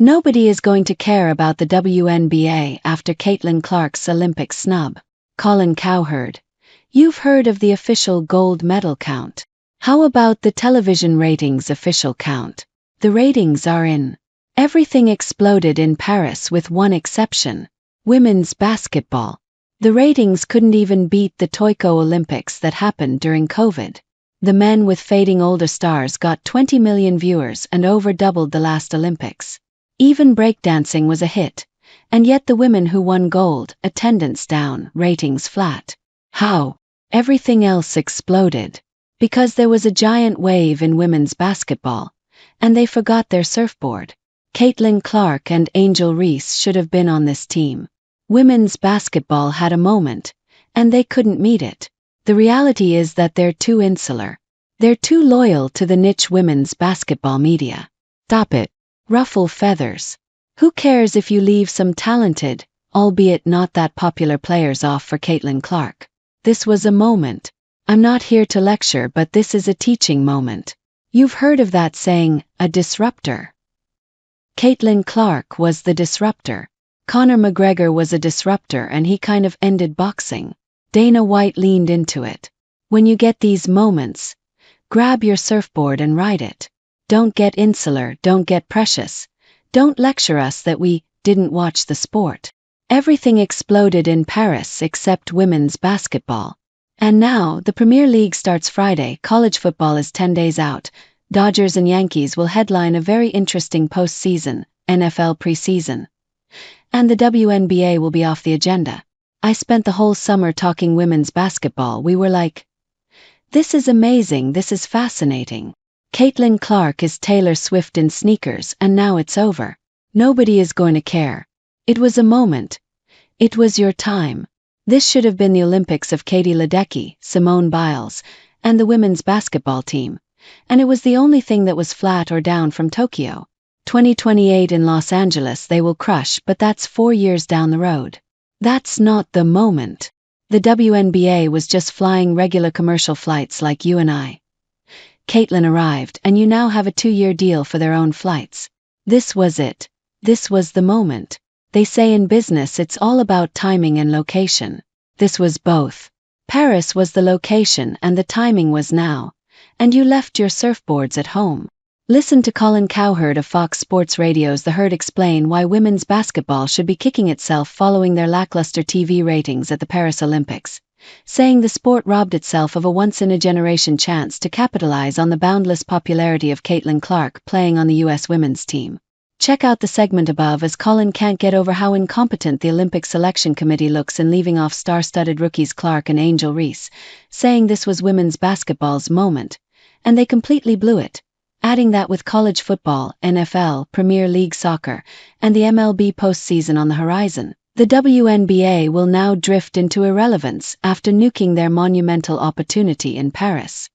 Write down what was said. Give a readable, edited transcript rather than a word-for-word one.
Nobody is going to care about the WNBA after Caitlin Clark's Olympic snub. Colin Cowherd. You've heard of the official gold medal count. How about the television ratings official count? The ratings are in. Everything exploded in Paris with one exception. Women's basketball. The ratings couldn't even beat the Tokyo Olympics that happened during COVID. The men with fading older stars got 20 million viewers and over doubled the last Olympics. Even breakdancing was a hit, and yet the women who won gold, attendance down, ratings flat. How? Everything else exploded. Because there was a giant wave in women's basketball, and they forgot their surfboard. Caitlin Clark and Angel Reese should have been on this team. Women's basketball had a moment, and they couldn't meet it. The reality is that they're too insular. They're too loyal to the niche women's basketball media. Stop it. Ruffle feathers. Who cares if you leave some talented, albeit not that popular players off for Caitlin Clark? This was a moment. I'm not here to lecture, but this is a teaching moment. You've heard of that saying, a disruptor. Caitlin Clark was the disruptor. Conor McGregor was a disruptor and he kind of ended boxing. Dana White leaned into it. When you get these moments, grab your surfboard and ride it. Don't get insular, don't get precious. Don't lecture us that we didn't watch the sport. Everything exploded in Paris except women's basketball. And now, the Premier League starts Friday, college football is 10 days out. Dodgers and Yankees will headline a very interesting postseason, NFL preseason. And the WNBA will be off the agenda. I spent the whole summer talking women's basketball. We were like, this is amazing, this is fascinating. Caitlin Clark is Taylor Swift in sneakers and now it's over. Nobody is going to care. It was a moment. It was your time. This should have been the Olympics of Katie Ledecky, Simone Biles, and the women's basketball team. And it was the only thing that was flat or down from Tokyo. 2028 in Los Angeles they will crush, but that's 4 years down the road. That's not the moment. The WNBA was just flying regular commercial flights like you and I. Caitlin arrived, and you now have a 2-year deal for their own flights. This was it. This was the moment. They say in business it's all about timing and location. This was both. Paris was the location and the timing was now. And you left your surfboards at home. Listen to Colin Cowherd of Fox Sports Radio's The Herd explain why women's basketball should be kicking itself following their lackluster TV ratings at the Paris Olympics, saying the sport robbed itself of a once-in-a-generation chance to capitalize on the boundless popularity of Caitlin Clark playing on the U.S. women's team. Check out the segment above as Colin can't get over how incompetent the Olympic Selection Committee looks in leaving off star-studded rookies Clark and Angel Reese, saying this was women's basketball's moment, and they completely blew it, adding that with college football, NFL, Premier League soccer, and the MLB postseason on the horizon, the WNBA will now drift into irrelevance after nuking their monumental opportunity in Paris.